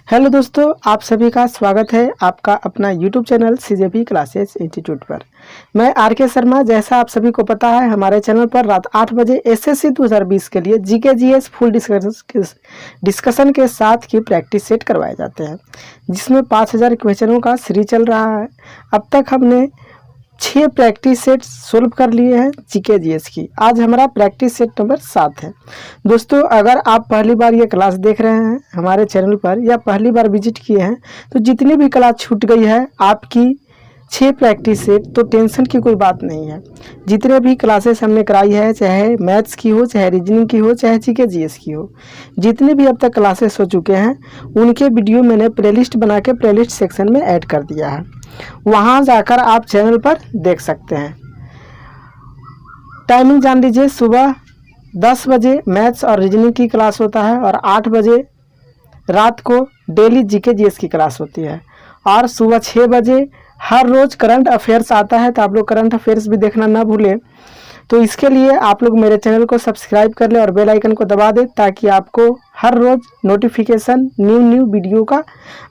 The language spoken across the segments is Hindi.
हेलो दोस्तों, आप सभी का स्वागत है आपका अपना YouTube channel CJP classes institute पर। मैं आर.के. शर्मा। जैसा आप सभी को पता है, हमारे चैनल पर रात 8 बजे एसएससी 2020 के लिए जीके जीएस फुल डिस्कशन के साथ की प्रैक्टिस सेट करवाए जाते हैं, जिसमें 5000 क्वेश्चनों का सीरीज चल रहा है। अब तक हमने 6 प्रैक्टिस सेट सोल्व कर लिए हैं जीके जीएस की। आज हमारा प्रैक्टिस सेट नंबर 7 है। दोस्तों, अगर आप पहली बार ये क्लास देख रहे हैं हमारे चैनल पर या पहली बार विजिट किए हैं, तो जितनी भी क्लास छूट गई है आपकी 6 प्रैक्टिस सेट, तो टेंशन की कोई बात नहीं है। जितने भी क्लासेस हमने कराई है, चाहे मैथ्स की हो, चाहे रीजनिंग की हो, चाहे जीके जीएस की हो, जितने भी अब तक क्लासेस हो चुके हैं उनके वीडियो मैंने प्लेलिस्ट बना के प्लेलिस्ट सेक्शन में ऐड कर दिया है। वहां जाकर आप चैनल पर देख सकते हैं। टाइमिंग जान लीजिए, सुबह 10 बजे मैथ्स और रीजनिंग की क्लास होता है और 8 बजे रात को डेली जीके जीएस की क्लास होती है, और सुबह 6 बजे हर रोज़ करंट अफेयर्स आता है। तो आप लोग करंट अफेयर्स भी देखना ना भूलें। तो इसके लिए आप लोग मेरे चैनल को सब्सक्राइब कर लें और बेल आइकन को दबा दें, ताकि आपको हर रोज़ नोटिफिकेशन न्यू वीडियो का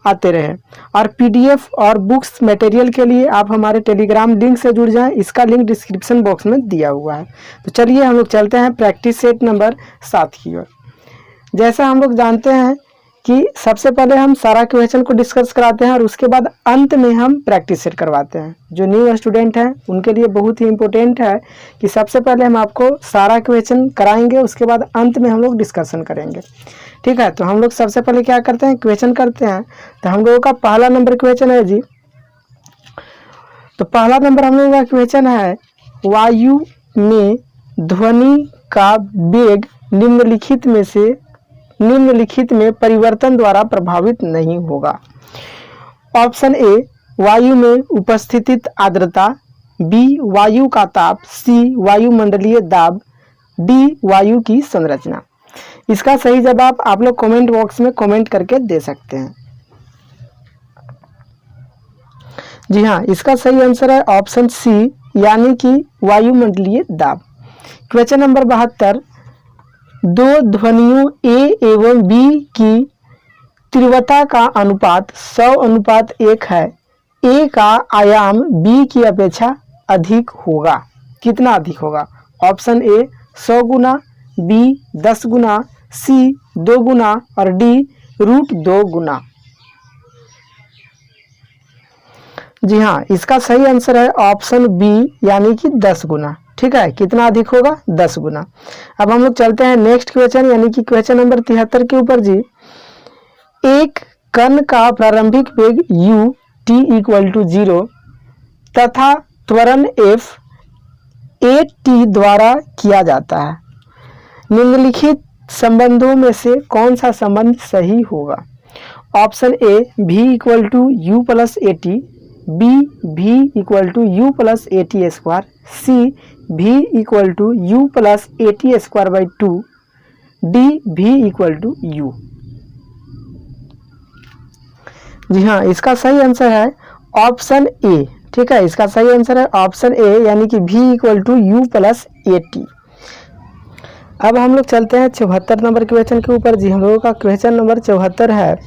आते रहे। और पीडीएफ और बुक्स मटेरियल के लिए आप हमारे टेलीग्राम लिंक से जुड़ जाएं, इसका लिंक डिस्क्रिप्शन बॉक्स में दिया हुआ है। तो चलिए हम लोग चलते हैं प्रैक्टिस सेट नंबर 7 की ओर। जैसा हम लोग जानते हैं कि सबसे पहले हम सारा क्वेश्चन को डिस्कस कराते हैं और उसके बाद अंत में हम प्रैक्टिस सेट करवाते हैं। जो न्यू स्टूडेंट हैं उनके लिए बहुत ही इम्पोर्टेंट है कि सबसे पहले हम आपको सारा क्वेश्चन कराएंगे, उसके बाद अंत में हम लोग डिस्कशन करेंगे। ठीक है, तो हम लोग सबसे पहले क्या करते हैं, क्वेश्चन करते हैं। तो हम लोगों का पहला नंबर क्वेश्चन है जी। तो पहला नंबर हम लोगों का क्वेश्चन है, वायु में ध्वनि का वेग निम्नलिखित में परिवर्तन द्वारा प्रभावित नहीं होगा। ऑप्शन ए, वायु में उपस्थित आर्द्रता, बी, वायु का ताप, सी, वायुमंडलीय दाब, डी, वायु की संरचना। इसका सही जवाब आप लोग कमेंट बॉक्स में कमेंट करके दे सकते हैं। जी हाँ, इसका सही आंसर है ऑप्शन सी, यानी कि वायुमंडलीय दाब। क्वेश्चन नंबर 72, दो ध्वनियों ए एवं बी की तीव्रता का अनुपात 100:1 है। ए का आयाम बी की अपेक्षा अधिक होगा। कितना अधिक होगा? ऑप्शन ए 100 गुना, बी 10 गुना, सी 2 गुना और डी √2 गुना। जी हाँ, इसका सही आंसर है ऑप्शन बी, यानी कि 10 गुना। ठीक है, कितना अधिक होगा? 10 गुना। अब हम लोग चलते हैं नेक्स्ट क्वेश्चन, यानी कि क्वेश्चन नंबर 73 के ऊपर जी। एक कण का प्रारंभिक वेग u t = 0 तथा त्वरण f a t द्वारा किया जाता है। निम्नलिखित संबंधों में से कौन सा संबंध सही होगा? Option A, v = u + at, B, v = u + at², C, v = u + at²/2, D, v = u। जी हाँ, इसका सही आंसर है ऑप्शन ए। ठीक है, इसका सही आंसर है ऑप्शन ए, यानी कि v = u + at। अब हम लोग चलते हैं 74 नंबर क्वेश्चन के ऊपर जी। हम लोगों का क्वेश्चन नंबर 74 है,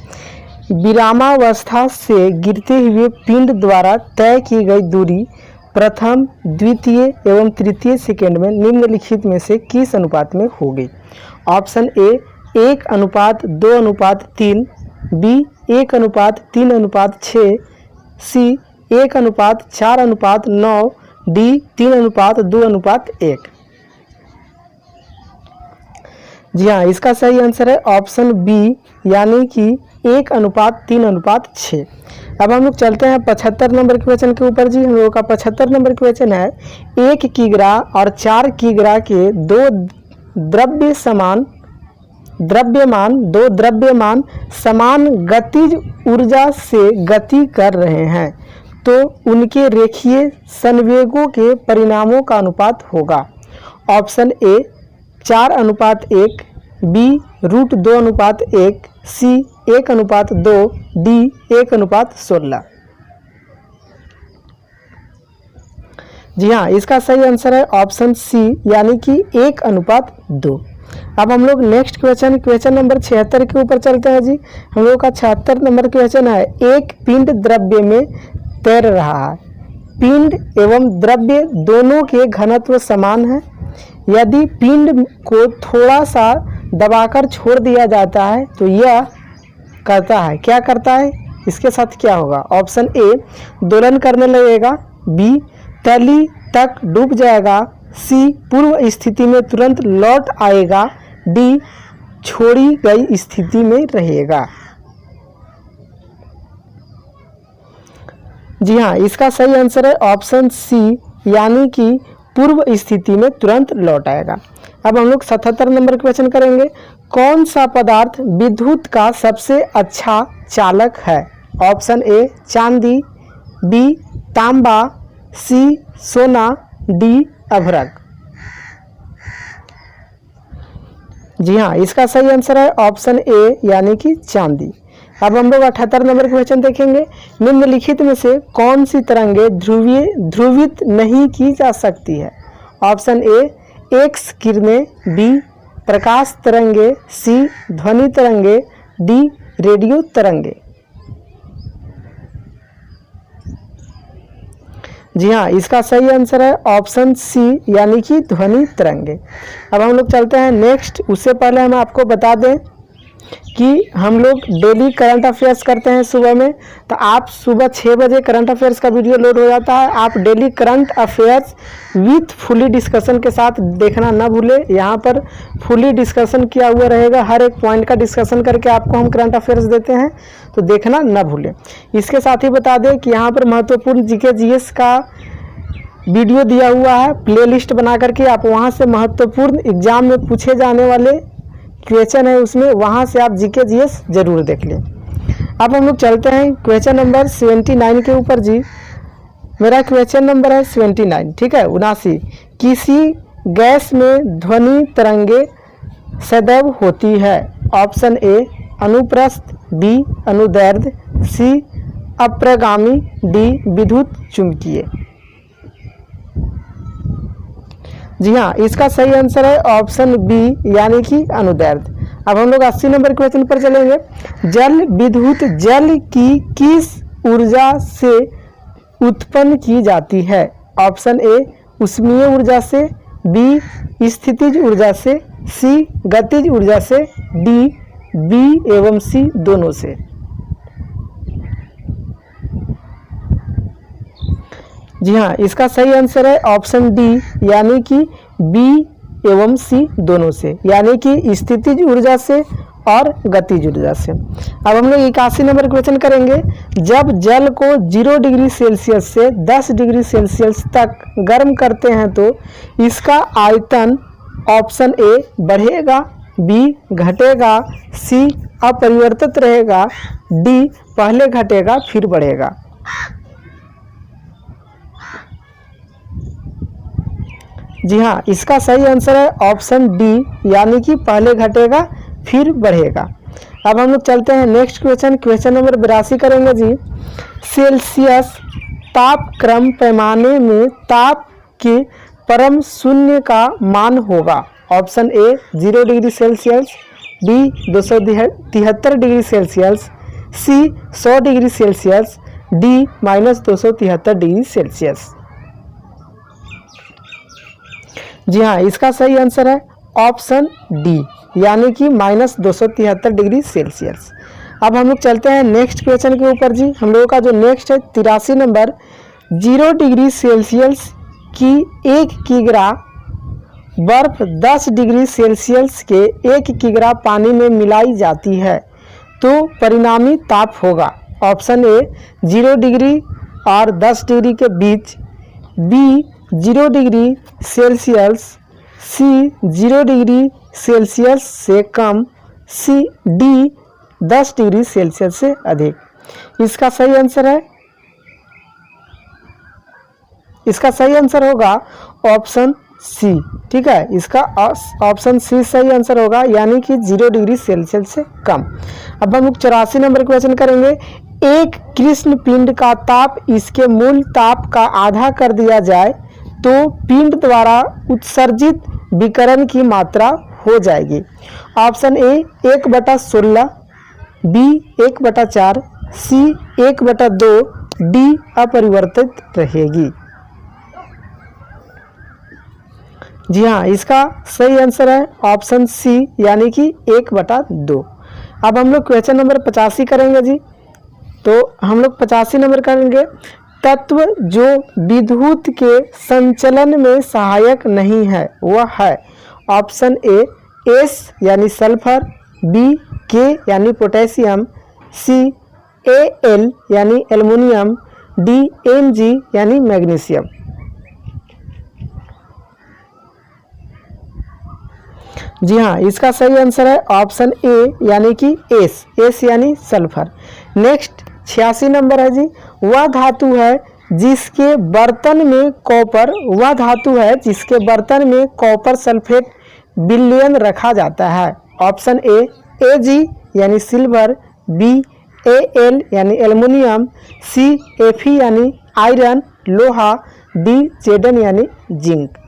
विरामावस्था से गिरते हुए पिंड द्वारा तय की गई दूरी प्रथम, द्वितीय एवं तृतीय सेकंड में निम्नलिखित में से किस अनुपात में होगी? Option A 1:2:3, B 1:3:6, C 1:4:9, D 3:2:1। जी हाँ, इसका सही आंसर है ऑप्शन बी, यानी कि 1:3:6। अब हम लोग चलते हैं 75 नंबर क्वेश्चन के ऊपर जी। हम लोगों का 75 नंबर क्वेश्चन है, 1 किग्रा और 4 किग्रा के दो द्रव्यमान समान गतिज ऊर्जा से गति कर रहे हैं, तो उनके रेखीय संवेगों के परिणामों का अनुपात होगा। Option A 4:1, B √2:1, C 1:2, D 1:16। जी हाँ, इसका सही आंसर है ऑप्शन सी, यानी कि 1:2। अब हम लोग नेक्स्ट क्वेश्चन नंबर 76 के ऊपर चलते हैं जी। हम लोग का 76 नंबर क्वेश्चन है, एक पिंड द्रव्य में तैर रहा है। पिंड एवं द्रव्य दोनों के घनत्व समान है। यदि पिंड को थोड़ा सा दबाकर छोड़ दिया जाता है तो यह करता है, क्या करता है, इसके साथ क्या होगा? ऑप्शन ए दोलन करने लगेगा, बी तली तक डूब जाएगा, सी पूर्व स्थिति में तुरंत लौट आएगा, डी छोड़ी गई स्थिति में रहेगा। जी हाँ, इसका सही आंसर है ऑप्शन सी, यानी कि पूर्व स्थिति में तुरंत लौट आएगा। अब हम लोग 77 नंबर क्वेश्चन करेंगे, कौन सा पदार्थ विद्युत का सबसे अच्छा चालक है? ऑप्शन ए चांदी, बी तांबा, सी सोना, डी अभ्रक। जी हाँ, इसका सही आंसर है ऑप्शन ए, यानी कि चांदी। अब हम लोग 78 नंबर क्वेश्चन देखेंगे, निम्नलिखित में से कौन सी तरंगे ध्रुवित नहीं की जा सकती है? ऑप्शन ए एक्स किरणें, बी प्रकाश तरंगे, सी ध्वनि तरंगे, डी रेडियो तरंगे। जी हाँ, इसका सही आंसर है ऑप्शन सी, यानी कि ध्वनि तरंगे। अब हम लोग चलते हैं नेक्स्ट। उससे पहले हम आपको बता दें कि हम लोग डेली करंट अफेयर्स करते हैं सुबह में, तो आप सुबह 6 बजे करंट अफेयर्स का वीडियो लोड हो जाता है। आप daily current affairs with fully discussion के साथ देखना ना भूले। यहाँ पर फुली डिस्कशन किया हुआ रहेगा, हर एक पॉइंट का डिस्कशन करके आपको हम करंट अफेयर्स देते हैं, तो देखना ना भूलें। इसके साथ ही बता दें कि यहाँ पर महत्वपूर्ण जीके जीएस का वीडियो दिया हुआ है, प्ले लिस्ट बना करके आप वहाँ से महत्वपूर्ण एग्जाम में पूछे जाने वाले क्वेश्चन है उसमें, वहाँ से आप जीके जीएस जरूर देख लें। अब हम लोग चलते हैं क्वेश्चन नंबर 79 के ऊपर जी। मेरा क्वेश्चन नंबर है 79, ठीक है, 79। किसी गैस में ध्वनि तरंगे सदैव होती है? ऑप्शन ए अनुप्रस्थ, बी अनुदैर्ध्य, सी अप्रगामी, डी विद्युत चुंबकीय। जी हाँ, इसका सही आंसर है ऑप्शन बी, यानी कि अनुदैर्ध्य। अब हम लोग 80 नंबर क्वेश्चन पर चलेंगे, जल विद्युत जल की किस ऊर्जा से उत्पन्न की जाती है? ऑप्शन ए ऊष्मीय ऊर्जा से, बी स्थितिज ऊर्जा से, सी गतिज ऊर्जा से, डी बी एवं सी दोनों से। जी हाँ, इसका सही आंसर है ऑप्शन डी, यानी कि बी एवं सी दोनों से, यानी कि स्थितिज ऊर्जा से और गतिज ऊर्जा से। अब हम लोग 81 नंबर क्वेश्चन करेंगे, जब जल को 0 डिग्री सेल्सियस से 10 डिग्री सेल्सियस तक गर्म करते हैं तो इसका आयतन ऑप्शन ए बढ़ेगा, बी घटेगा, सी अपरिवर्तित रहेगा, डी पहले घटेगा फिर बढ़ेगा। जी हाँ, इसका सही आंसर है ऑप्शन डी, यानी कि पहले घटेगा फिर बढ़ेगा। अब हम लोग चलते हैं नेक्स्ट क्वेश्चन नंबर 82 करेंगे जी। सेल्सियस तापक्रम पैमाने में ताप के परम शून्य का मान होगा? Option A 0 degree Celsius, B 273 degree Celsius, C 100 degree Celsius, D -273 degree Celsius. जी हाँ, इसका सही आंसर है ऑप्शन डी, यानी कि -273 डिग्री सेल्सियस। अब हम लोग चलते हैं नेक्स्ट क्वेश्चन के ऊपर जी। हम लोगों का जो नेक्स्ट है 83 नंबर, 0 डिग्री सेल्सियस की 1 किग्रा बर्फ 10 डिग्री सेल्सियस के 1 किग्रा पानी में मिलाई जाती है तो परिणामी ताप होगा? ऑप्शन ए 0 डिग्री और 10 डिग्री के बीच, बी 0 डिग्री सेल्सियस, सी 0 डिग्री सेल्सियस से कम, सी डी 10 डिग्री सेल्सियस से अधिक। इसका सही आंसर होगा ऑप्शन सी, ठीक है, इसका ऑप्शन सी सही आंसर होगा, यानी कि 0 डिग्री सेल्सियस से कम। अब हम लोग 84 नंबर क्वेश्चन करेंगे, एक कृष्ण पिंड का ताप इसके मूल ताप का आधा कर दिया जाए तो पिंड द्वारा उत्सर्जित विकिरण की मात्रा हो जाएगी। Option A 1/16, B 1/4, C 1/2, D अपरिवर्तित रहेगी। जी हाँ, इसका सही आंसर है ऑप्शन सी यानी कि 1/2। अब हम लोग क्वेश्चन नंबर 85 करेंगे जी। तो हम लोग 85 नंबर करेंगे। तत्व जो विद्युत के संचलन में सहायक नहीं है वह है। ऑप्शन ए एस यानी सल्फर, बी के यानी पोटेशियम, सी एल यानी एल्युमिनियम, डी Mg यानी मैग्नीशियम। जी हाँ, इसका सही आंसर है ऑप्शन ए यानी कि एस यानी सल्फर। नेक्स्ट 86 नंबर है जी। वह धातु है जिसके बर्तन में कॉपर सल्फेट विलयन रखा जाता है। ऑप्शन ए Ag यानी सिल्वर, बी Al यानी एल्युमिनियम, सी Fe यानी आयरन लोहा, डी Zn यानी जिंक।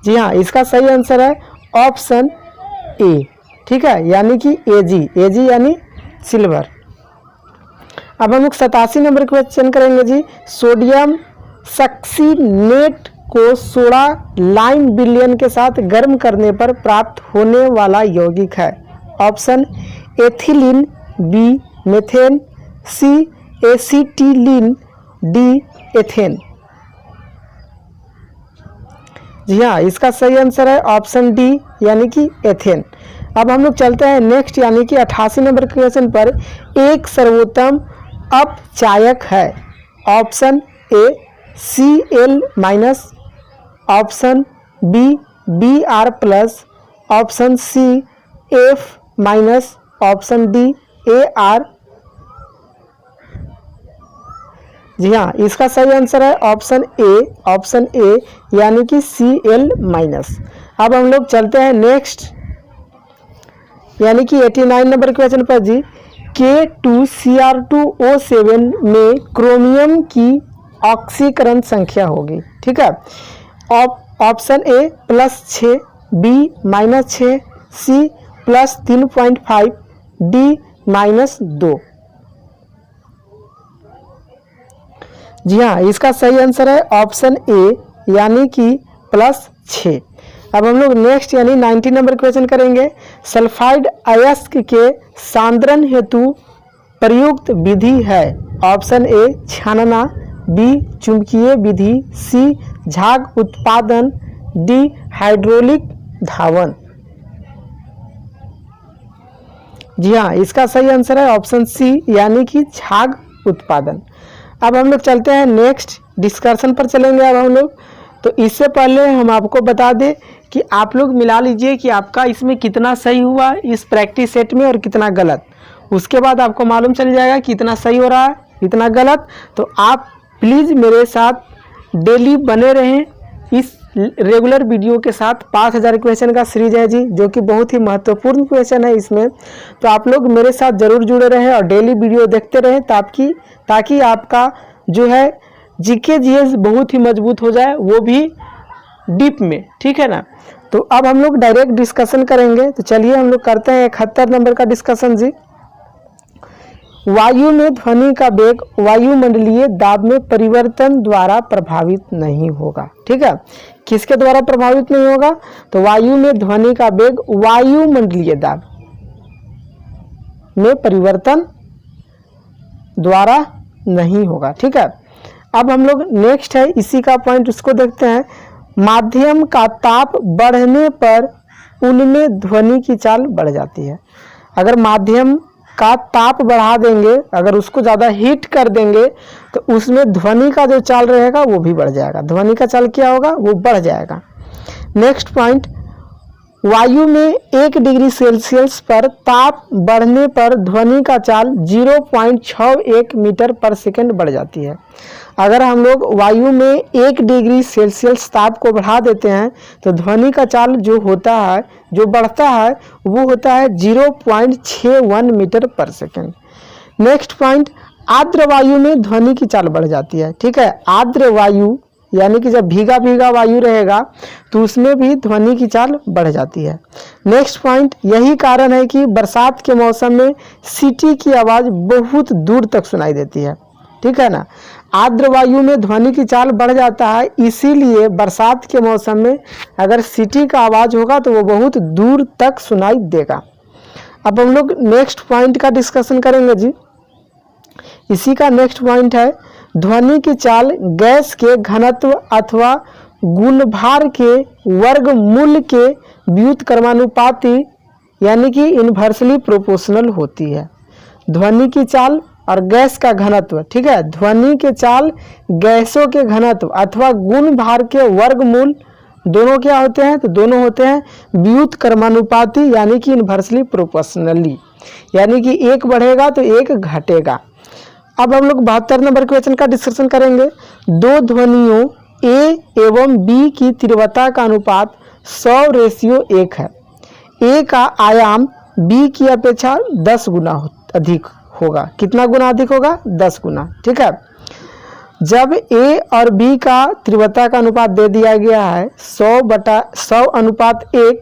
जी हाँ, इसका सही आंसर है ऑप्शन ए, ठीक है, यानी कि Ag यानी सिल्वर। अब हम लोग 87 नंबर क्वेश्चन करेंगे जी। सोडियम सक्सीनेट को सोडा लाइम विलयन के साथ गर्म करने पर प्राप्त होने वाला यौगिक है। ऑप्शन एथिलीन, बी मेथेन, सी एसिटिलीन, डी एथेन। जी हाँ, इसका सही आंसर है ऑप्शन डी यानी कि एथेन। अब हम लोग चलते हैं नेक्स्ट यानी कि 88 नंबर क्वेश्चन पर। एक सर्वोत्तम अपचायक है। Option A Cl-, option B Br+, option C F-, option D Ar। जी हाँ, इसका सही आंसर है ऑप्शन ए यानी कि Cl-। अब हम लोग चलते हैं नेक्स्ट यानी कि 89 नंबर क्वेश्चन पर जी। K2Cr2O7 में क्रोमियम की ऑक्सीकरण संख्या होगी, ठीक है। Option A +6, B -6, C +3.5, D -2। जी हाँ, इसका सही आंसर है ऑप्शन ए यानी कि +6। अब हम लोग नेक्स्ट यानी 90 नंबर क्वेश्चन करेंगे। सल्फाइड अयस्क के सांद्रण हेतु प्रयुक्त विधि है। ऑप्शन ए छानना, बी चुंबकीय विधि, सी झाग उत्पादन, डी हाइड्रोलिक धावन। जी हाँ, इसका सही आंसर है ऑप्शन सी यानी कि झाग उत्पादन। अब हम लोग चलते हैं नेक्स्ट डिस्कशन पर चलेंगे। अब हम लोग तो इससे पहले हम आपको बता दें कि आप लोग मिला लीजिए कि आपका इसमें कितना सही हुआ इस प्रैक्टिस सेट में और कितना गलत। उसके बाद आपको मालूम चल जाएगा कि कितना सही हो रहा है कितना गलत। तो आप प्लीज़ मेरे साथ डेली बने रहें इस रेगुलर वीडियो के साथ। 5000 क्वेश्चन का सीरीज है जी, जो कि बहुत ही महत्वपूर्ण क्वेश्चन है इसमें। तो आप लोग मेरे साथ ज़रूर जुड़े रहें और डेली वीडियो देखते रहें ताकि आपका जो है जीके जीएस बहुत ही मजबूत हो जाए, वो भी डीप में, ठीक है ना। तो अब हम लोग डायरेक्ट डिस्कशन करेंगे। तो चलिए हम लोग करते हैं 71 नंबर का डिस्कशन जी। वायु में ध्वनि का वेग वायुमंडलीय दाब में परिवर्तन द्वारा प्रभावित नहीं होगा, ठीक है। किसके द्वारा प्रभावित नहीं होगा? तो वायु में ध्वनि का वेग वायुमंडलीय दाब में परिवर्तन द्वारा नहीं होगा, ठीक है। अब हम लोग नेक्स्ट है इसी का पॉइंट उसको देखते हैं। माध्यम का ताप बढ़ने पर उनमें ध्वनि की चाल बढ़ जाती है। अगर माध्यम का ताप बढ़ा देंगे, अगर उसको ज़्यादा हीट कर देंगे तो उसमें ध्वनि का जो चाल रहेगा वो भी बढ़ जाएगा। ध्वनि का चाल क्या होगा? वो बढ़ जाएगा। नेक्स्ट पॉइंट, वायु में 1 डिग्री सेल्सियस पर ताप बढ़ने पर ध्वनि का चाल 0.61 मीटर पर सेकंड बढ़ जाती है। अगर हम लोग वायु में 1 डिग्री सेल्सियस ताप को बढ़ा देते हैं तो ध्वनि का चाल जो होता है, जो बढ़ता है, वो होता है 0.61 मीटर पर सेकंड। नेक्स्ट पॉइंट, आर्द्र वायु में ध्वनि की चाल बढ़ जाती है, ठीक है। आर्द्र वायु यानी कि जब भीगा भीगा वायु रहेगा तो उसमें भी ध्वनि की चाल बढ़ जाती है। नेक्स्ट पॉइंट, यही कारण है कि बरसात के मौसम में सीटी की आवाज़ बहुत दूर तक सुनाई देती है, ठीक है ना। आर्द्र वायु में ध्वनि की चाल बढ़ जाता है, इसीलिए बरसात के मौसम में अगर सीटी का आवाज़ होगा तो वो बहुत दूर तक सुनाई देगा। अब हम लोग नेक्स्ट पॉइंट का डिस्कशन करेंगे जी। इसी का नेक्स्ट पॉइंट है ध्वनि की चाल गैस के घनत्व अथवा गुणभार के वर्गमूल के व्युत्क्रमानुपाती यानी कि इन्वर्सली प्रोपोर्शनल होती है। ध्वनि की चाल और गैस का घनत्व, ठीक है, ध्वनि के चाल गैसों के घनत्व अथवा गुण भार के वर्गमूल दोनों क्या होते हैं, तो दोनों होते हैं व्युत्क्रमानुपाती यानी कि इन्वर्सली प्रोपोर्शनली, यानी कि एक बढ़ेगा तो एक घटेगा। अब हम लोग 72 नंबर क्वेश्चन का डिस्कशन करेंगे। दो ध्वनियों ए एवं बी की तीव्रता का अनुपात 100:1 है। ए का आयाम बी की अपेक्षा 10 गुना अधिक होगा। कितना गुना अधिक होगा? 10 गुना, ठीक है। जब ए और बी का तीव्रता का अनुपात दे दिया गया है 100/100:1,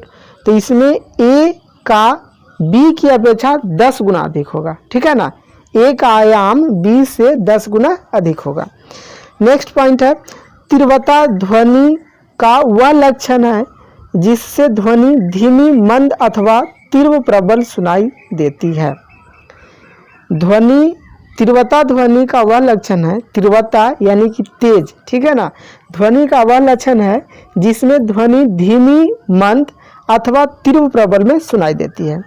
तो इसमें ए का बी की अपेक्षा 10 गुना अधिक होगा, ठीक है ना। ए का आयाम बी से 10 गुना अधिक होगा। नेक्स्ट पॉइंट है तीव्रता ध्वनि का वह लक्षण है जिससे ध्वनि धीमी, मंद अथवा तीव्र प्रबल सुनाई देती है। तीव्रता ध्वनि का वह लक्षण है, तीव्रता यानी कि तेज, ठीक है ना। ध्वनि का वह लक्षण है जिसमें ध्वनि धीमी, मंद अथवा तीव्र प्रबल में सुनाई देती है।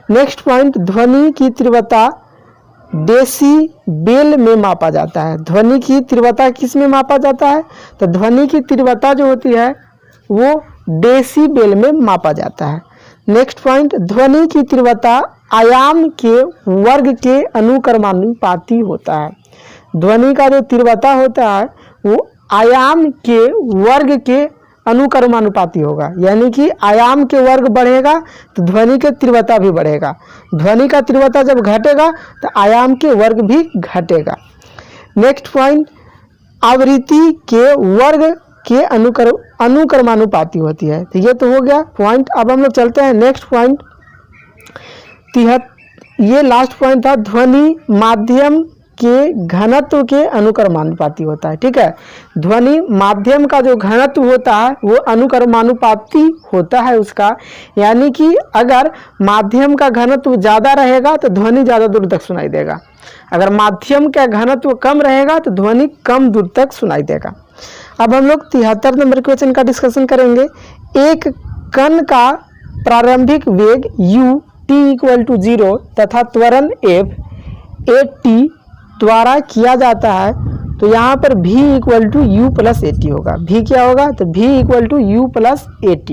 नेक्स्ट पॉइंट, ध्वनि की तीव्रता डेसीबेल में मापा जाता है। ध्वनि की तीव्रता किस में मापा जाता है? तो ध्वनि की तीव्रता जो होती है वो डेसीबेल में मापा जाता है। नेक्स्ट पॉइंट, ध्वनि की तीव्रता आयाम के वर्ग के अनुक्रमानुपाती होता है। ध्वनि का जो तीव्रता होता है वो आयाम के वर्ग के अनुक्रमानुपाती होगा, यानी कि आयाम के वर्ग बढ़ेगा तो ध्वनि की तीव्रता भी बढ़ेगा। ध्वनि का तीव्रता जब घटेगा तो आयाम के वर्ग भी घटेगा। नेक्स्ट पॉइंट, आवृत्ति के वर्ग के अनुक्रमानुपाती होती है। तो ये तो हो गया पॉइंट। अब हम लोग चलते हैं नेक्स्ट पॉइंट, ये लास्ट पॉइंट था, ध्वनि माध्यम के घनत्व के अनुक्रमानुपाती होता है, ठीक है। ध्वनि माध्यम का जो घनत्व होता है वो अनुक्रमानुपाती होता है उसका, यानी कि अगर माध्यम का घनत्व ज़्यादा रहेगा तो ध्वनि ज़्यादा दूर तक सुनाई देगा, अगर माध्यम का घनत्व कम रहेगा तो ध्वनि कम दूर तक सुनाई देगा। अब हम लोग 73 नंबर क्वेश्चन का डिस्कशन करेंगे। एक कण का प्रारंभिक वेग u t=0 तथा त्वरण f at द्वारा किया जाता है, तो यहाँ पर v u + at होगा। v क्या होगा? तो v u + at।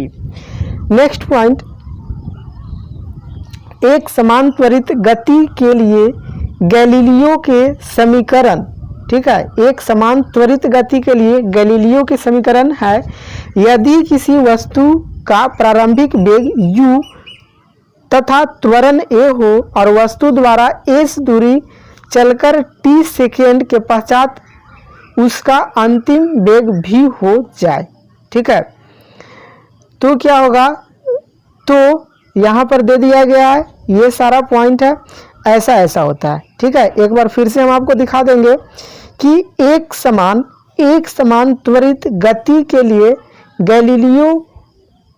Next point, एक समान त्वरित गति के लिए गैलीलियो के समीकरण, ठीक है, एक समान त्वरित गति के लिए गैलीलियो के समीकरण है, यदि किसी वस्तु का प्रारंभिक वेग u तथा त्वरण a हो और वस्तु द्वारा s दूरी चलकर t सेकेंड के पश्चात उसका अंतिम वेग v हो जाए, ठीक है, तो क्या होगा? तो यहाँ पर दे दिया गया है, ये सारा पॉइंट है, ऐसा ऐसा होता है, ठीक है। एक बार फिर से हम आपको दिखा देंगे कि एक समान त्वरित गति के लिए गैलीलियो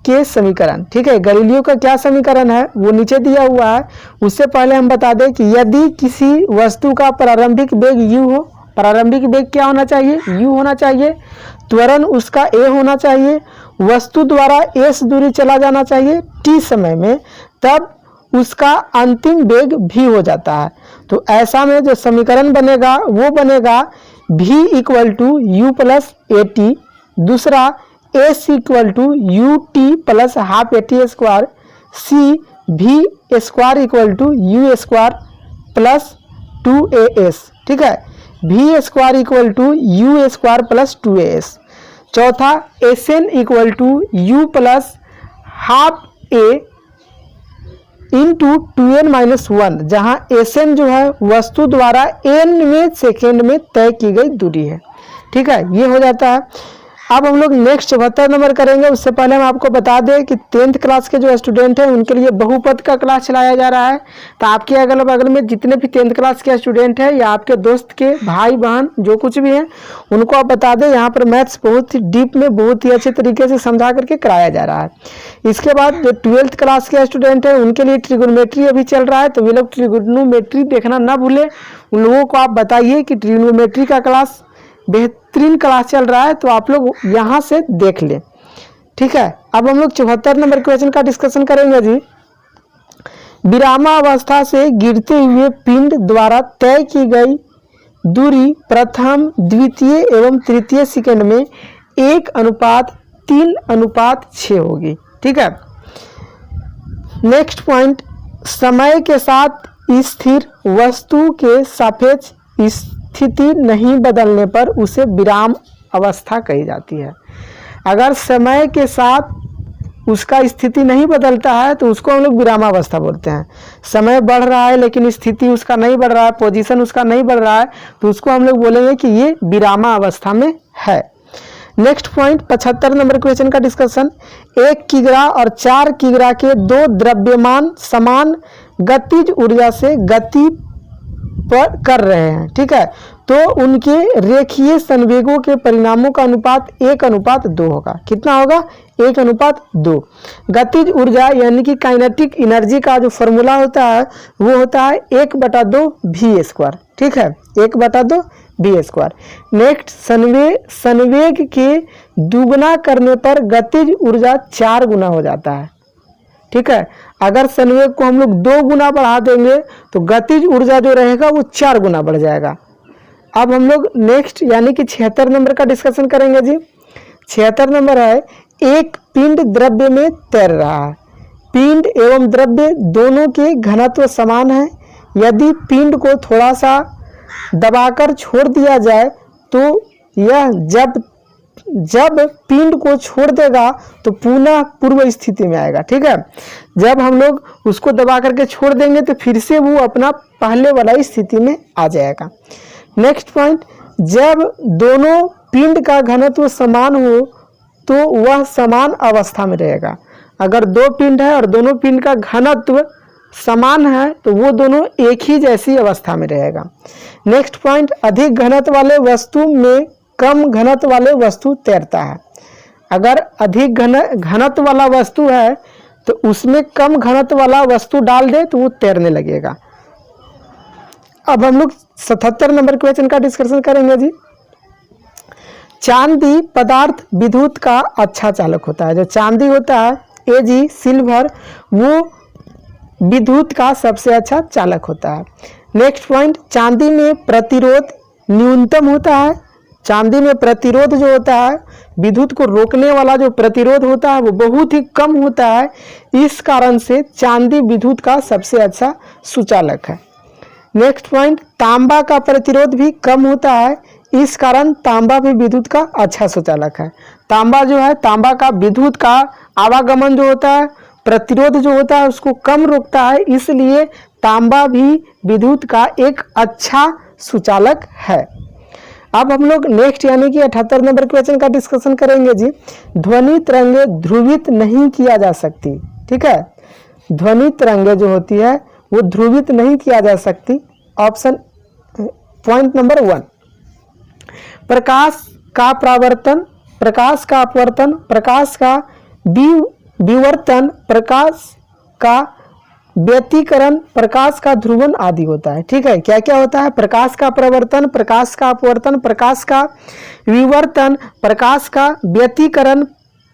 के समीकरण, ठीक है। गैलीलियो का क्या समीकरण है वो नीचे दिया हुआ है। उससे पहले हम बता दें कि यदि किसी वस्तु का प्रारंभिक वेग u हो, प्रारंभिक वेग क्या होना चाहिए? u होना चाहिए, त्वरण उसका a होना चाहिए, वस्तु द्वारा s दूरी चला जाना चाहिए t समय में, तब उसका अंतिम वेग v हो जाता है। तो ऐसा में जो समीकरण बनेगा वो बनेगा v = u + at, दूसरा s = ut + ½ at², c v² = u² + 2as, ठीक है, v² = u² + 2as। चौथा sn = u + ½ a × 2n-1, जहाँ sn जो है वस्तु द्वारा nवें सेकेंड में तय की गई दूरी है। ठीक है, ये हो जाता है। अब हम लोग नेक्स्ट 74 नंबर करेंगे। उससे पहले हम आपको बता दें कि 10th क्लास के जो स्टूडेंट हैं उनके लिए बहुपद का क्लास चलाया जा रहा है। तो आपके अगल बगल में जितने भी 10th क्लास के स्टूडेंट हैं या आपके दोस्त के भाई बहन जो कुछ भी हैं उनको आप बता दें, यहाँ पर मैथ्स बहुत ही डीप में बहुत ही अच्छे तरीके से समझा करके कराया जा रहा है। इसके बाद जो 12th क्लास के स्टूडेंट हैं उनके लिए ट्रिगोनोमेट्री अभी चल रहा है, तो वे लोग ट्रिगोनोमेट्री देखना ना भूलें। उन लोगों को आप बताइए कि ट्रिगोनोमेट्री का क्लास बेहतरीन क्लास चल रहा है, तो आप लोग यहाँ से देख लें, ठीक है। अब हम लोग 74 नंबर क्वेश्चन का डिस्कशन करेंगे जी। विरामावस्था से गिरते हुए पिंड द्वारा तय की गई दूरी प्रथम, द्वितीय एवं तृतीय सेकंड में 1:3:6 होगी, ठीक है। नेक्स्ट पॉइंट, समय के साथ स्थिर वस्तु के सापेक्ष स्थिति नहीं बदलने पर उसे विराम अवस्था कही जाती है। अगर समय के साथ उसका स्थिति नहीं बदलता है तो उसको हम लोग विरामावस्था बोलते हैं। समय बढ़ रहा है लेकिन स्थिति उसका नहीं बढ़ रहा है, पोजीशन उसका नहीं बढ़ रहा है, तो उसको हम लोग बोलेंगे कि ये विरामावस्था में है। नेक्स्ट पॉइंट 75 नंबर क्वेश्चन का डिस्कशन। 1 किग्रा और 4 किग्रा के दो द्रव्यमान समान गतिज ऊर्जा से गति पर कर रहे हैं, ठीक है, तो उनके रेखीय संवेगों के परिणामों का अनुपात 1:2 होगा। कितना होगा? 1:2। गतिज ऊर्जा यानी कि काइनेटिक एनर्जी का जो फॉर्मूला होता है वो होता है 1/2 v², ठीक है, 1/2 v²। नेक्स्ट, संवेग के दुगना करने पर गतिज ऊर्जा 4 गुना हो जाता है, ठीक है। अगर संवेग को हम लोग 2 गुना बढ़ा देंगे तो गतिज ऊर्जा जो रहेगा वो 4 गुना बढ़ जाएगा। अब हम लोग नेक्स्ट यानी कि 76 नंबर का डिस्कशन करेंगे जी। 76 नंबर है, एक पिंड द्रव्य में तैर रहा है। पिंड एवं द्रव्य दोनों के घनत्व समान है। यदि पिंड को थोड़ा सा दबाकर छोड़ दिया जाए तो यह जब पिंड को छोड़ देगा तो पुनः पूर्व स्थिति में आएगा, ठीक है। जब हम लोग उसको दबा करके छोड़ देंगे तो फिर से वो अपना पहले वाला स्थिति में आ जाएगा। नेक्स्ट पॉइंट, जब दोनों पिंड का घनत्व समान हो तो वह समान अवस्था में रहेगा। अगर 2 पिंड है और दोनों पिंड का घनत्व समान है तो वो दोनों एक ही जैसी अवस्था में रहेगा। नेक्स्ट पॉइंट, अधिक घनत्व वाले वस्तु में कम घनत्व वाले वस्तु तैरता है। अगर अधिक घनत्व वाला वस्तु है तो उसमें कम घनत्व वाला वस्तु डाल दे तो वो तैरने लगेगा। अब हम लोग 77 नंबर क्वेश्चन का डिस्कशन करेंगे जी। चांदी पदार्थ विद्युत का अच्छा चालक होता है। जो चांदी होता है Ag सिल्वर, वो विद्युत का सबसे अच्छा चालक होता है। नेक्स्ट पॉइंट, चांदी में प्रतिरोध न्यूनतम होता है। चांदी में प्रतिरोध जो होता है, विद्युत को रोकने वाला जो प्रतिरोध होता है वो बहुत ही कम होता है। इस कारण से चांदी विद्युत का सबसे अच्छा सुचालक है। नेक्स्ट पॉइंट, तांबा का प्रतिरोध भी कम होता है। इस कारण तांबा भी विद्युत का अच्छा सुचालक है। तांबा जो है, तांबा का विद्युत का आवागमन जो होता है, प्रतिरोध जो होता है उसको कम रोकता है, इसलिए तांबा भी विद्युत का एक अच्छा सुचालक है। अब हम लोग नेक्स्ट यानी कि 78 नंबर क्वेश्चन का डिस्कशन करेंगे जी। ध्वनि तरंगे ध्रुवित नहीं किया जा सकती, ठीक है। ध्वनि तरंगे जो होती है वो ध्रुवित नहीं किया जा सकती। ऑप्शन पॉइंट नंबर 1, प्रकाश का परावर्तन, प्रकाश का अपवर्तन, प्रकाश का विवर्तन, प्रकाश का व्यतिकरण, प्रकाश का ध्रुवण आदि होता है, ठीक है। क्या क्या होता है? प्रकाश का परावर्तन, प्रकाश का अपवर्तन, प्रकाश का विवर्तन, प्रकाश का व्यतिकरण,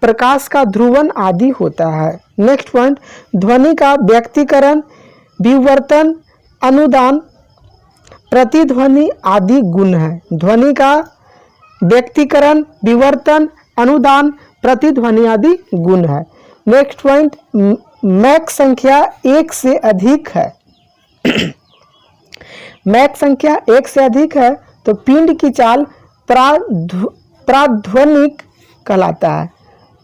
प्रकाश का ध्रुवण आदि होता है। नेक्स्ट पॉइंट, ध्वनि का व्यक्तीकरण, विवर्तन, अनुदान, प्रतिध्वनि आदि गुण है। ध्वनि का व्यक्तीकरण, विवर्तन, अनुदान, प्रतिध्वनि आदि गुण है। नेक्स्ट पॉइंट, मैक संख्या 1 से अधिक है। मैक संख्या 1 से अधिक है तो पिंड की चाल प्राध्वनिक कहलाता है।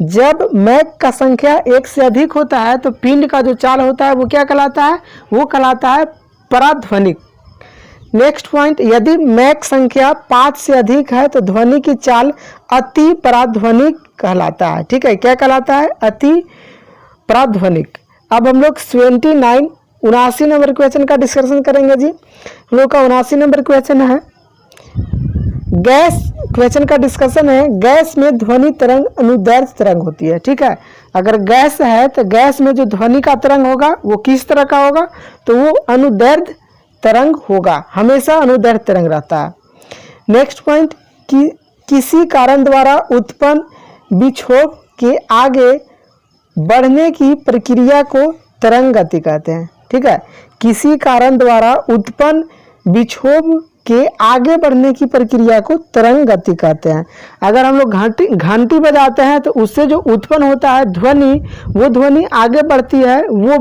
जब मैक का संख्या 1 से अधिक होता है तो पिंड का जो चाल होता है वो क्या कहलाता है? वो कहलाता है पराध्वनिक। नेक्स्ट पॉइंट, यदि मैक संख्या 5 से अधिक है तो ध्वनि की चाल अति पराध्वनिक कहलाता है। ठीक है, क्या कहलाता है? अति पराध्वनिक। अब हम लोग 79 नंबर क्वेश्चन का डिस्कशन करेंगे जी। हम लोग का 79 नंबर क्वेश्चन है, गैस क्वेश्चन का डिस्कशन है। गैस में ध्वनि तरंग अनुदैर्घ्य तरंग होती है। ठीक है, अगर गैस है तो गैस में जो ध्वनि का तरंग होगा वो किस तरह का होगा? तो वो अनुदैर्घ्य तरंग होगा, हमेशा अनुदैर्घ्य तरंग रहता है। नेक्स्ट पॉइंट, किसी कारण द्वारा उत्पन्न विक्षोभ के आगे बढ़ने की प्रक्रिया को तरंग गति कहते हैं। ठीक है, किसी कारण द्वारा उत्पन्न विक्षोभ के आगे बढ़ने की प्रक्रिया को तरंग गति कहते हैं। अगर हम लोग घंटी बजाते हैं तो उससे जो उत्पन्न होता है ध्वनि, वो ध्वनि आगे बढ़ती है, वो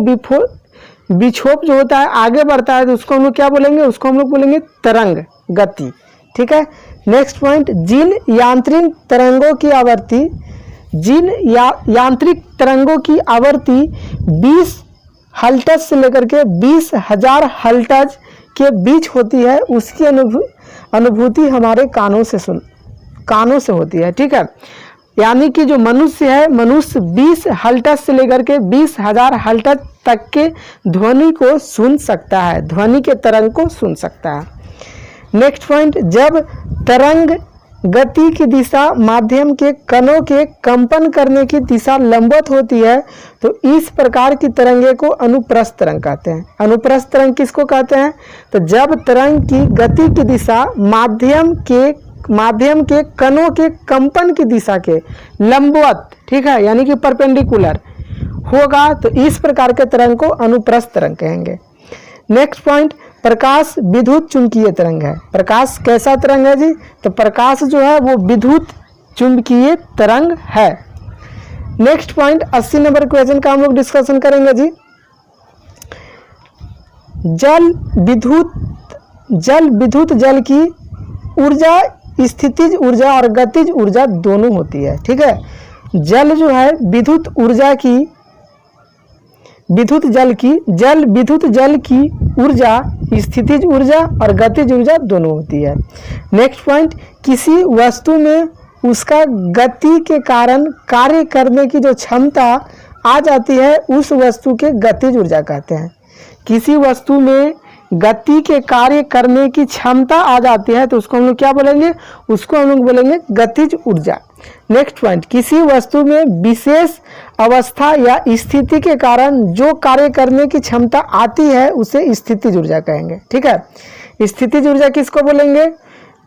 विक्षोभ जो होता है आगे बढ़ता है, तो उसको हम लोग क्या बोलेंगे? उसको हम लोग बोलेंगे तरंग गति। ठीक है, नेक्स्ट पॉइंट, जिन यांत्रिक तरंगों की आवृत्ति 20 हर्ट्ज से लेकर के 20,000 हर्ट्ज के बीच होती है, उसकी अनुभूति हमारे कानों से होती है। ठीक है, यानी कि जो मनुष्य है, मनुष्य 20 हर्ट्ज से लेकर के 20,000 हर्ट्ज तक के ध्वनि को सुन सकता है, ध्वनि के तरंग को सुन सकता है। नेक्स्ट पॉइंट, जब तरंग गति की दिशा माध्यम के कणों के कंपन करने की दिशा लंबवत होती है तो इस प्रकार की तरंगे को अनुप्रस्थ तरंग कहते हैं। अनुप्रस्थ तरंग किसको कहते हैं? तो जब तरंग की गति की दिशा माध्यम के कणों के कंपन की दिशा के लंबवत, ठीक है, यानी कि परपेंडिकुलर होगा तो इस प्रकार के तरंग को अनुप्रस्थ तरंग कहेंगे। नेक्स्ट पॉइंट, प्रकाश विद्युत चुंबकीय तरंग है। प्रकाश कैसा तरंग है जी? तो प्रकाश जो है वो विद्युत चुंबकीय तरंग है। नेक्स्ट पॉइंट, 80 नंबर क्वेश्चन का हम लोग डिस्कशन करेंगे जी। जल विद्युत जल की ऊर्जा स्थितिज ऊर्जा और गतिज ऊर्जा दोनों होती है। ठीक है, जल जो है विद्युत जल की ऊर्जा स्थितिज ऊर्जा और गतिज ऊर्जा दोनों होती है। नेक्स्ट पॉइंट, किसी वस्तु में उसका गति के कारण कार्य करने की जो क्षमता आ जाती है उस वस्तु के गतिज ऊर्जा कहते हैं। किसी वस्तु में गति के कार्य करने की क्षमता आ जाती है तो उसको हम लोग क्या बोलेंगे? उसको हम लोग बोलेंगे गतिज ऊर्जा। नेक्स्ट पॉइंट, किसी वस्तु में विशेष अवस्था या स्थिति के कारण जो कार्य करने की क्षमता आती है उसे स्थितिज ऊर्जा कहेंगे। ठीक है, स्थितिज ऊर्जा किसको बोलेंगे?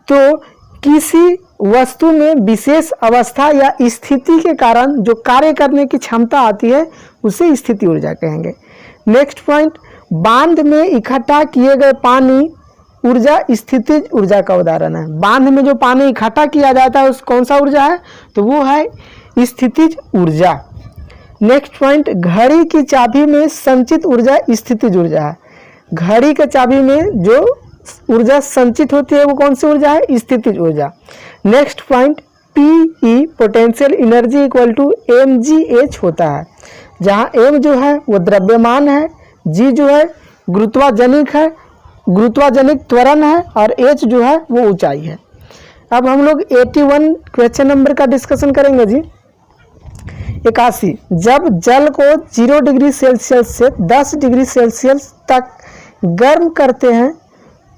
तो किसी वस्तु में विशेष अवस्था या स्थिति के कारण जो कार्य करने की क्षमता आती है उसे स्थिति ऊर्जा कहेंगे। नेक्स्ट पॉइंट, बांध में इकट्ठा किए गए पानी ऊर्जा स्थितिज ऊर्जा का उदाहरण है। बांध में जो पानी इकट्ठा किया जाता है उस कौन सा ऊर्जा है? तो वो है स्थितिज ऊर्जा। नेक्स्ट पॉइंट, घड़ी की चाबी में संचित ऊर्जा स्थितिज ऊर्जा है। घड़ी के चाबी में जो ऊर्जा संचित होती है वो कौन सी ऊर्जा है? स्थितिज ऊर्जा। Next point, PE potential energy equal to mgh होता है, जहाँ m जो है वो द्रव्यमान है, g जो है गुरुत्वाजनिक त्वरण है और h जो है वो ऊंचाई है। अब हम लोग 81 क्वेश्चन नंबर का डिस्कशन करेंगे जी। 81, जब जल को 0 डिग्री सेल्सियस से 10 डिग्री सेल्सियस तक गर्म करते हैं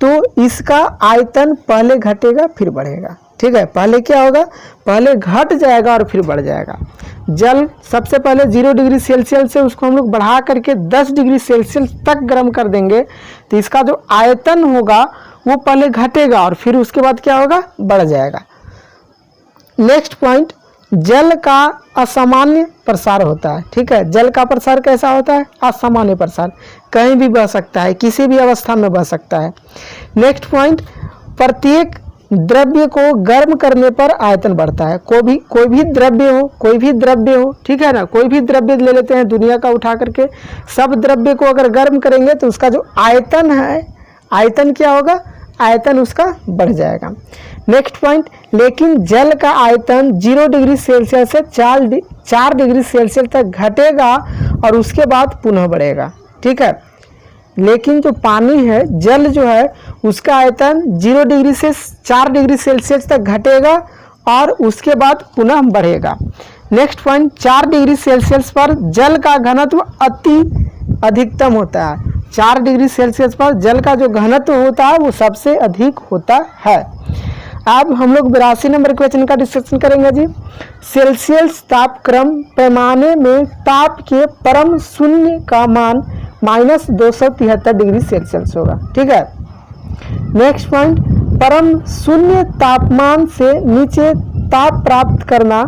तो इसका आयतन पहले घटेगा फिर बढ़ेगा। ठीक है, पहले क्या होगा? पहले घट जाएगा और फिर बढ़ जाएगा। जल सबसे पहले 0 डिग्री सेल्सियस से उसको हम लोग बढ़ा करके 10 डिग्री सेल्सियस तक गर्म कर देंगे तो इसका जो आयतन होगा वो पहले घटेगा और फिर उसके बाद क्या होगा? बढ़ जाएगा। नेक्स्ट पॉइंट, जल का असामान्य प्रसार होता है। ठीक है, जल का प्रसार कैसा होता है? असामान्य प्रसार, कहीं भी बह सकता है, किसी भी अवस्था में बह सकता है। नेक्स्ट पॉइंट, प्रत्येक द्रव्य को गर्म करने पर आयतन बढ़ता है। कोई भी द्रव्य हो, ठीक है ना, कोई भी द्रव्य ले लेते हैं दुनिया का उठा करके, सब द्रव्य को अगर गर्म करेंगे तो उसका जो आयतन है, आयतन क्या होगा? आयतन उसका बढ़ जाएगा। नेक्स्ट पॉइंट, लेकिन जल का आयतन 0 डिग्री सेल्सियस से 4 डिग्री सेल्सियस तक घटेगा और उसके बाद पुनः बढ़ेगा। ठीक है, लेकिन जो पानी है, जल जो है, उसका आयतन 0 डिग्री से 4 डिग्री सेल्सियस तक घटेगा और उसके बाद पुनः बढ़ेगा। नेक्स्ट पॉइंट, 4 डिग्री सेल्सियस पर जल का घनत्व अधिकतम होता है। 4 डिग्री सेल्सियस पर जल का जो घनत्व होता है वो सबसे अधिक होता है। अब हम लोग 82 नंबर क्वेश्चन का डिस्कशन करेंगे जी। सेल्सियस तापक्रम पैमाने में ताप के परम शून्य का मान -273 डिग्री सेल्सियस होगा। ठीक है। नेक्स्ट पॉइंट, परम शून्य तापमान से नीचे ताप प्राप्त करना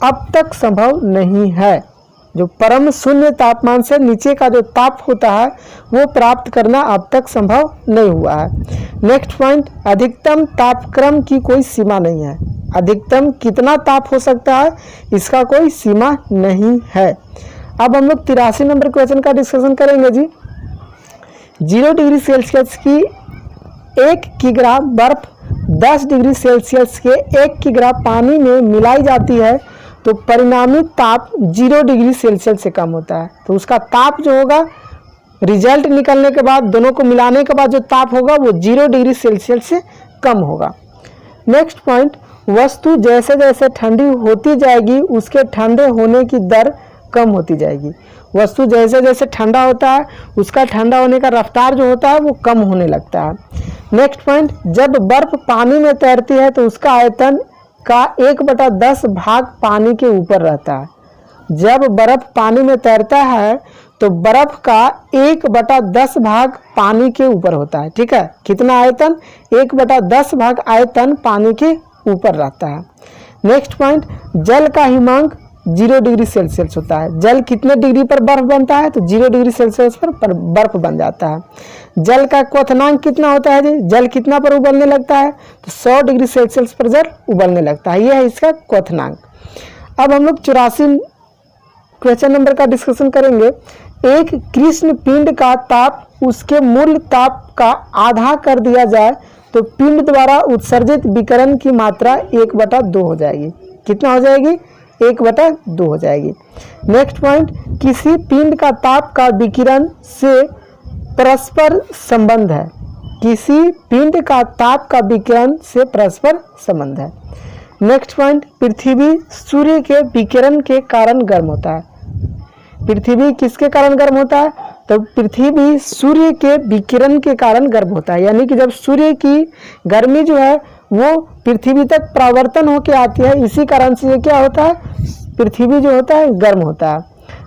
अब तक संभव नहीं है। जो परम शून्य तापमान से नीचे का जो ताप होता है वो प्राप्त करना अब तक संभव नहीं हुआ है। नेक्स्ट पॉइंट, अधिकतम तापक्रम की कोई सीमा नहीं है। अधिकतम कितना ताप हो सकता है इसका कोई सीमा नहीं है। अब हम लोग 83 नंबर क्वेश्चन का डिस्कशन करेंगे जी। 0 डिग्री सेल्सियस की 1 किग्रा बर्फ 10 डिग्री सेल्सियस के 1 किग्रा पानी में मिलाई जाती है तो परिणामी ताप 0 डिग्री सेल्सियस से कम होता है। तो उसका ताप जो होगा, रिजल्ट निकलने के बाद, दोनों को मिलाने के बाद जो ताप होगा वो 0 डिग्री सेल्सियस से कम होगा। नेक्स्ट पॉइंट, वस्तु जैसे जैसे ठंडी होती जाएगी उसके ठंडे होने की दर कम होती जाएगी। वस्तु जैसे जैसे ठंडा होता है उसका ठंडा होने का रफ्तार जो होता है वो कम होने लगता है। नेक्स्ट पॉइंट, जब बर्फ पानी में तैरती है तो उसका आयतन का 1/10 भाग पानी के ऊपर रहता है। जब बर्फ पानी में तैरता है तो बर्फ का 1/10 भाग पानी के ऊपर होता है। ठीक है। कितना आयतन? 1/10 भाग आयतन पानी के ऊपर रहता है। नेक्स्ट पॉइंट, जल का हिमांक 0 डिग्री सेल्सियस होता है। जल कितने डिग्री पर बर्फ बनता है? तो 0 डिग्री सेल्सियस पर बर्फ बन जाता है। जल का क्वथनांक कितना होता है जी? जल कितना पर उबलने लगता है? तो 100 डिग्री सेल्सियस पर जल उबलने लगता है। यह है इसका क्वथनांक। अब हम लोग 84 क्वेश्चन नंबर का डिस्कशन करेंगे। एक कृष्ण पिंड का ताप उसके मूल ताप का आधा कर दिया जाए तो पिंड द्वारा उत्सर्जित विकिरण की मात्रा 1/2 हो जाएगी। कितना हो जाएगी? 1/2 हो जाएगी। नेक्स्ट पॉइंट, किसी पिंड का ताप का विकिरण से परस्पर संबंध है। किसी पिंड का ताप का विकिरण से परस्पर संबंध है। नेक्स्ट पॉइंट, पृथ्वी सूर्य के विकिरण के कारण गर्म होता है। पृथ्वी किसके कारण गर्म होता है? तो पृथ्वी सूर्य के विकिरण के कारण गर्म होता है। यानी कि जब सूर्य की गर्मी जो है वो पृथ्वी तक परावर्तन होकर आती है, इसी कारण से ये क्या होता है? पृथ्वी जो होता है गर्म होता है।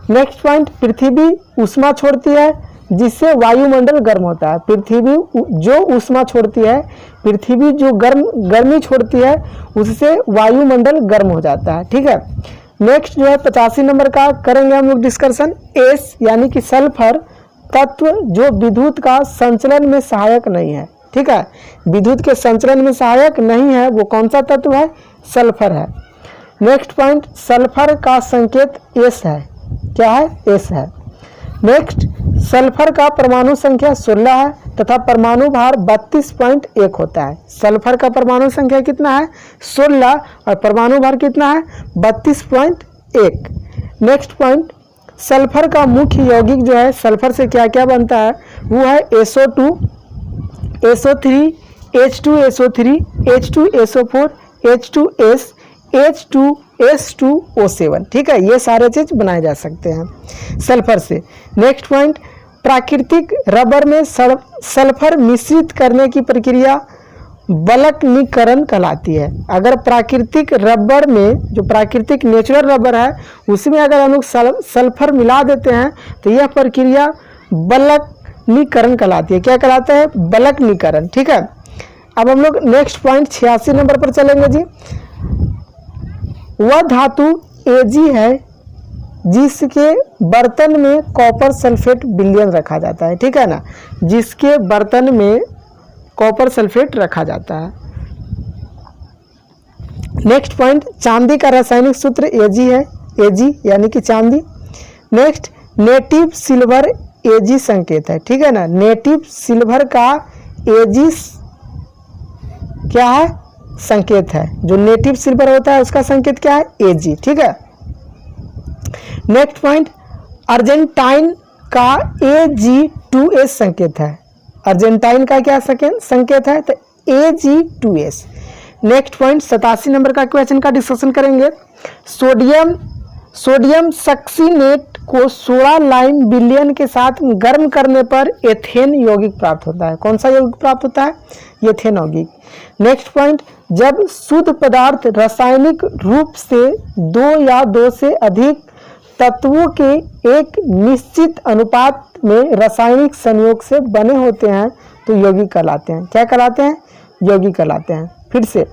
नेक्स्ट पॉइंट, पृथ्वी ऊष्मा छोड़ती है जिससे वायुमंडल गर्म होता है। पृथ्वी जो ऊष्मा छोड़ती है, पृथ्वी जो गर्मी छोड़ती है उससे वायुमंडल गर्म हो जाता है। ठीक है। नेक्स्ट जो है 85 नंबर का करेंगे हम लोग डिस्कशन। एस यानी कि सल्फर तत्व जो विद्युत का संचलन में सहायक नहीं है। ठीक है। विद्युत के संचलन में सहायक नहीं है वो कौन सा तत्व है? सल्फर है। नेक्स्ट पॉइंट, सल्फर का संकेत एस है। क्या है? एस है। नेक्स्ट, सल्फर का परमाणु संख्या 16 है तथा परमाणु भार 32.1 होता है। सल्फर का परमाणु संख्या कितना है? 16 और परमाणु भार कितना है? 32.1। नेक्स्ट पॉइंट, सल्फर का मुख्य यौगिक जो है, सल्फर से क्या क्या बनता है वो है SO2, SO3, H2SO3, H2SO4, H2S, H2S2O7। ठीक है। ये सारे चीज बनाए जा सकते हैं सल्फर से। नेक्स्ट पॉइंट, प्राकृतिक रबर में सल्फर मिश्रित करने की प्रक्रिया बलकनीकरण कहलाती है। अगर प्राकृतिक रबर में, जो प्राकृतिक नेचुरल रबर है उसमें अगर हम लोग सल्फर मिला देते हैं तो यह प्रक्रिया बलकनीकरण कहलाती है। क्या कहलाता है? बलकनीकरण। ठीक है। अब हम लोग नेक्स्ट पॉइंट 86 नंबर पर चलेंगे जी। वह धातु Ag है जिसके बर्तन में कॉपर सल्फेट विलयन रखा जाता है। ठीक है ना। जिसके बर्तन में कॉपर सल्फेट रखा जाता है। नेक्स्ट पॉइंट, चांदी का रासायनिक सूत्र Ag है। Ag यानी कि चांदी। नेक्स्ट, नेटिव सिल्वर Ag संकेत है। ठीक है ना। नेटिव सिल्वर का Ag क्या है? संकेत है। जो नेटिव सिल्वर होता है उसका संकेत क्या है? Ag। ठीक है। नेक्स्ट पॉइंट, अर्जेंटाइन का 2s संकेत है। अर्जेंटाइन का क्या संकेत है? तो Ag2s। नेक्स्ट पॉइंट 87 नंबर का क्वेश्चन का डिस्कशन करेंगे। सोडियम सक्सीनेट को सोडा लाइम विलयन के साथ गर्म करने पर एथेन यौगिक प्राप्त होता है। कौन सा यौगिक प्राप्त होता है? एथेन यौगिक। नेक्स्ट पॉइंट, जब शुद्ध पदार्थ रासायनिक रूप से दो या दो से अधिक तत्वों के एक निश्चित अनुपात में रासायनिक संयोग से बने होते हैं तो यौगिक कहलाते हैं। क्या कहलाते हैं? यौगिक कहलाते हैं। फिर से,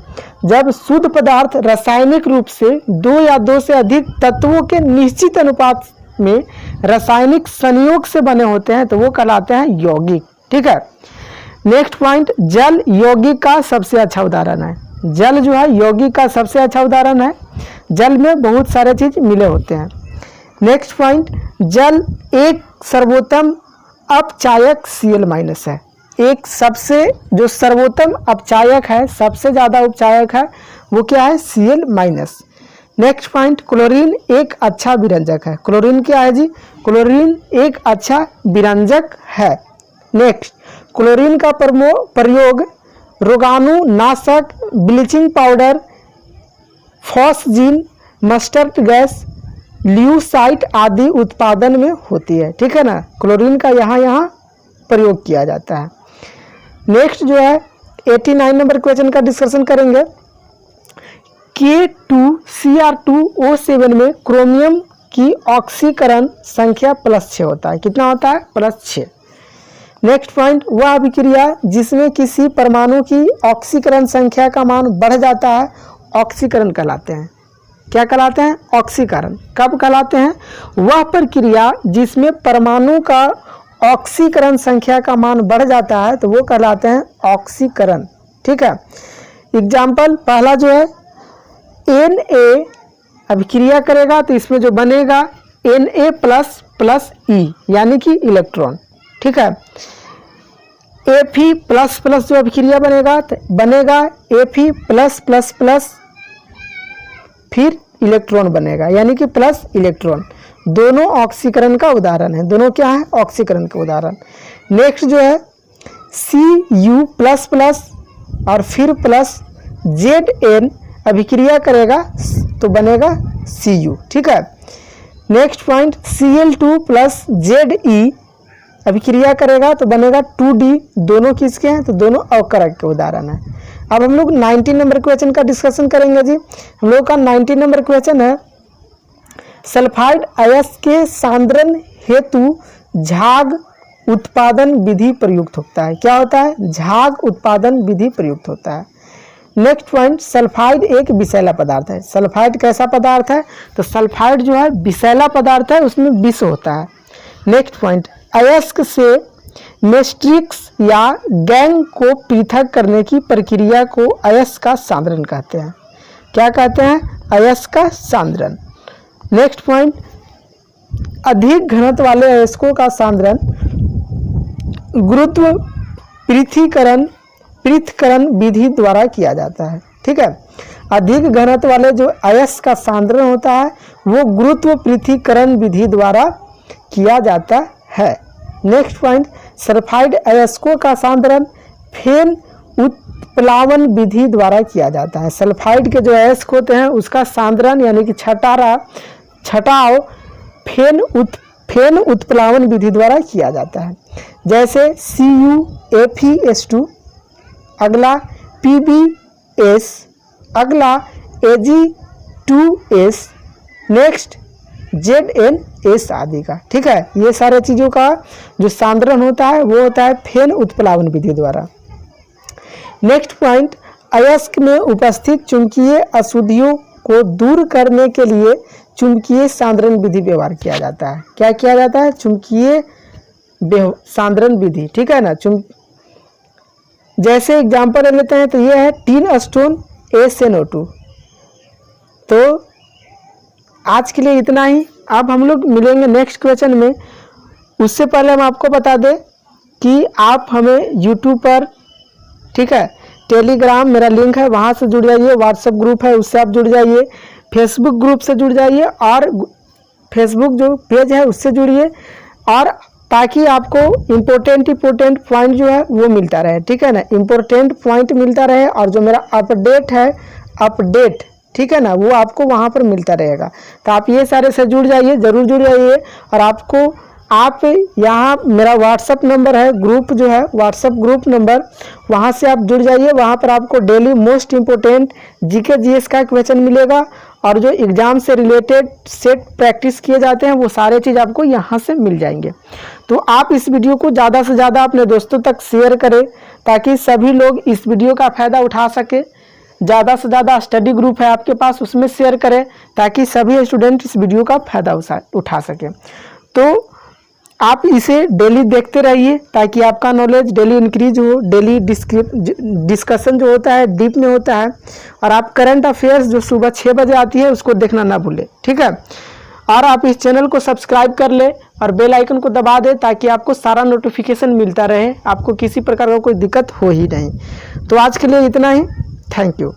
जब शुद्ध पदार्थ रासायनिक रूप से दो या दो से अधिक तत्वों के निश्चित अनुपात में रासायनिक संयोग से बने होते हैं तो वो कहलाते हैं यौगिक। ठीक है। नेक्स्ट पॉइंट, जल यौगिक का सबसे अच्छा उदाहरण है। जल जो है यौगिक का सबसे अच्छा उदाहरण है। जल में बहुत सारे चीज मिले होते हैं। नेक्स्ट पॉइंट, जल एक सर्वोत्तम अपचायक Cl- है। एक सबसे जो सर्वोत्तम अपचायक है, सबसे ज़्यादा उपचायक है, वो क्या है? Cl-। नेक्स्ट पॉइंट, क्लोरीन एक अच्छा विरंजक है। क्लोरीन क्या है जी? क्लोरीन एक अच्छा विरंजक है। नेक्स्ट, क्लोरीन का प्रयोग रोगाणुनाशक, bleaching powder, phosgene, mustard gas, lewisite आदि उत्पादन में होती है। ठीक है ना। क्लोरीन का यहाँ प्रयोग किया जाता है। नेक्स्ट जो है 89 नंबर क्वेश्चन का डिस्कशन करेंगे। K2Cr2O7 में क्रोमियम की ऑक्सीकरण संख्या +6 होता है। कितना होता है? +6। नेक्स्ट पॉइंट, वह अभिक्रिया जिसमें किसी परमाणु की ऑक्सीकरण संख्या का मान बढ़ जाता है ऑक्सीकरण कहलाते हैं। क्या कहलाते हैं? ऑक्सीकरण। कब कहलाते हैं? वह प्रक्रिया जिसमें परमाणु का ऑक्सीकरण संख्या का मान बढ़ जाता है तो वो कहलाते हैं ऑक्सीकरण। ठीक है। एग्जाम्पल पहला जो है Na अभिक्रिया करेगा तो इसमें जो बनेगा Na++E यानी कि इलेक्ट्रॉन। ठीक है। Fe++ जो अभिक्रिया बनेगा तो बनेगा Fe+++ फिर इलेक्ट्रॉन बनेगा यानी कि प्लस इलेक्ट्रॉन। दोनों ऑक्सीकरण का उदाहरण है। दोनों क्या है? ऑक्सीकरण का उदाहरण। नेक्स्ट जो है Cu++ और फिर प्लस Zn अभिक्रिया करेगा तो बनेगा Cu। ठीक है। नेक्स्ट पॉइंट, Cl2+Ze अभिक्रिया करेगा तो बनेगा 2D। दोनों किसके हैं? तो दोनों अवकरक के उदाहरण है। अब हम लोग 19 नंबर क्वेश्चन का डिस्कशन करेंगे जी। हम लोग का 19 नंबर क्वेश्चन है, सल्फाइड अयस्क के सांद्रण हेतु झाग उत्पादन विधि प्रयुक्त होता है। क्या होता है? झाग उत्पादन विधि प्रयुक्त होता है। नेक्स्ट पॉइंट, सल्फाइड एक विषैला पदार्थ है। सल्फाइड कैसा पदार्थ है? तो सल्फाइड जो है विषैला पदार्थ है, उसमें विष होता है। नेक्स्ट पॉइंट, अयस्क से मैट्रिक्स या गैंग को पृथक करने की प्रक्रिया को अयस्क का सांद्रण कहते हैं। क्या कहते हैं? अयस्क का सांद्रण। नेक्स्ट पॉइंट, अधिक घनत्व वाले अयस्कों का सांद्रण गुरुत्व पृथक्करण विधि द्वारा किया जाता है। ठीक है। अधिक घनत्व वाले जो अयस्क का सांद्रण होता है वो गुरुत्व पृथक्करण विधि द्वारा किया जाता है। नेक्स्ट पॉइंट, सल्फाइड अयस्कों का सांद्रण फेन उत्प्लावन विधि द्वारा किया जाता है। सल्फाइड के जो अयस्क होते हैं उसका सांद्रण यानी कि छटाव फेन उत्प्लावन विधि द्वारा किया जाता है। जैसे CuFeS2, अगला PbS, अगला Ag2S, नेक्स्ट ZnS आदि का। ठीक है। ये सारे चीज़ों का जो सांद्रण होता है वो होता है फेन उत्प्लावन विधि द्वारा। नेक्स्ट पॉइंट, अयस्क में उपस्थित चुंबकीय अशुद्धियों को दूर करने के लिए चुंबकीय सांद्रण विधि व्यवहार किया जाता है। क्या किया जाता है? चुंबकीय सांद्रण विधि। ठीक है ना। जैसे एग्जांपल ले लेते हैं तो ये है टिन स्टोन SnO2। तो आज के लिए इतना ही। अब हम लोग मिलेंगे नेक्स्ट क्वेश्चन में। उससे पहले हम आपको बता दें कि आप हमें यूट्यूब पर, ठीक है, टेलीग्राम मेरा लिंक है वहाँ से जुड़ जाइए, व्हाट्सएप ग्रुप है उससे आप जुड़ जाइए, फेसबुक ग्रुप से जुड़ जाइए और फेसबुक जो पेज है उससे जुड़िए। और ताकि आपको इम्पोर्टेंट पॉइंट जो है वो मिलता रहे, ठीक है ना, इम्पोर्टेंट पॉइंट मिलता रहे और जो मेरा अपडेट है, अपडेट, ठीक है ना, वो आपको वहाँ पर मिलता रहेगा। तो आप ये सारे से जुड़ जाइए, ज़रूर जुड़ जाइए। और आपको आप यहाँ मेरा व्हाट्सअप नंबर है, ग्रुप जो है व्हाट्सअप ग्रुप नंबर, वहाँ से आप जुड़ जाइए। वहाँ पर आपको daily most important GK GS का क्वेश्चन मिलेगा और जो एग्ज़ाम से रिलेटेड सेट प्रैक्टिस किए जाते हैं वो सारे चीज़ आपको यहाँ से मिल जाएंगे। तो आप इस वीडियो को ज़्यादा से ज़्यादा अपने दोस्तों तक शेयर करें ताकि सभी लोग इस वीडियो का फ़ायदा उठा सके। ज़्यादा से ज़्यादा स्टडी ग्रुप है आपके पास, उसमें शेयर करें ताकि सभी स्टूडेंट इस वीडियो का फ़ायदा उठा सकें। तो आप इसे डेली देखते रहिए ताकि आपका नॉलेज डेली इंक्रीज हो, डेली डिस्कशन जो होता है डीप में होता है। और आप करंट अफेयर्स जो सुबह 6 बजे आती है उसको देखना ना भूलें, ठीक है। और आप इस चैनल को सब्सक्राइब कर ले और बेल आइकन को दबा दें ताकि आपको सारा नोटिफिकेशन मिलता रहे, आपको किसी प्रकार का कोई दिक्कत हो ही नहीं। तो आज के लिए इतना ही, थैंक यू।